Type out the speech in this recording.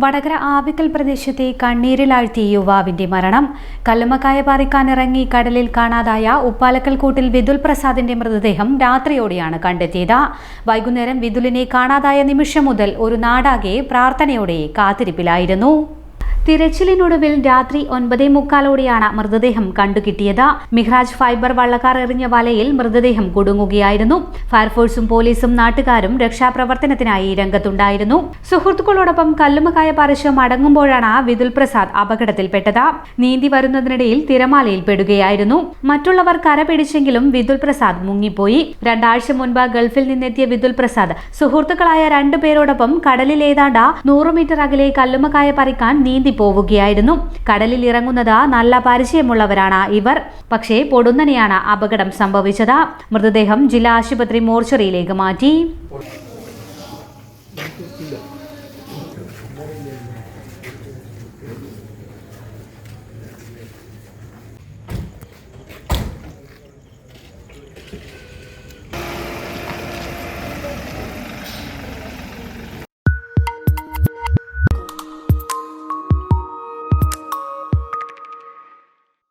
വടകര ആവിക്കൽ പ്രദേശത്തെ കണ്ണീരിലാഴ്ത്തിയ യുവാവിന്റെ മരണം. കല്ലുമ്മക്കായ പറിക്കാനിറങ്ങി കടലിൽ കാണാതായ ഉപ്പാലക്കൽ കൂട്ടിൽ വിതുൽ പ്രസാദിന്റെ മൃതദേഹം രാത്രിയോടെയാണ് കണ്ടെത്തിയത്. വൈകുന്നേരം വിതുലിനെ കാണാതായ നിമിഷം മുതൽ ഒരു നാടാകെ പ്രാർത്ഥനയോടെ കാത്തിരിപ്പിലായിരുന്നു. തിരച്ചിലിനൊടുവിൽ രാത്രി 9:45 മൃതദേഹം കണ്ടുകിട്ടിയത്. മിഹ്റാജ് ഫൈബർ വള്ളക്കാർ എറിഞ്ഞ വലയിൽ മൃതദേഹം കുടുങ്ങുകയായിരുന്നു. ഫയർഫോഴ്സും പോലീസും നാട്ടുകാരും രക്ഷാപ്രവർത്തനത്തിനായി രംഗത്തുണ്ടായിരുന്നു. സുഹൃത്തുക്കളോടൊപ്പം കല്ലുമ്മക്കായ പറിച്ച് മടങ്ങുമ്പോഴാണ് വിതുൽ പ്രസാദ് അപകടത്തിൽപ്പെട്ടത്. നീന്തി വരുന്നതിനിടയിൽ തിരമാലയിൽ പെടുകയായിരുന്നു. മറ്റുള്ളവർ കരപിടിച്ചെങ്കിലും വിതുൽ പ്രസാദ് മുങ്ങിപ്പോയി. 2 ആഴ്ച മുൻപ് ഗൾഫിൽ നിന്നെത്തിയ വിതുൽ പ്രസാദ് സുഹൃത്തുക്കളായ 2 പേരോടൊപ്പം കടലിൽ ഏതാണ്ട് 100 മീറ്റർ അകലെ കല്ലുമ്മക്കായ പറിക്കാൻ നീന്തി പോവുകയായിരുന്നു. കടലിൽ ഇറങ്ങുന്നത് നല്ല പരിചയമുള്ളവരാണ് ഇവർ. പക്ഷേ പൊടുന്നനെയാണ് അപകടം സംഭവിച്ചത്. മൃതദേഹം ജില്ലാ ആശുപത്രി മോർച്ചറിയിലേക്ക് മാറ്റി.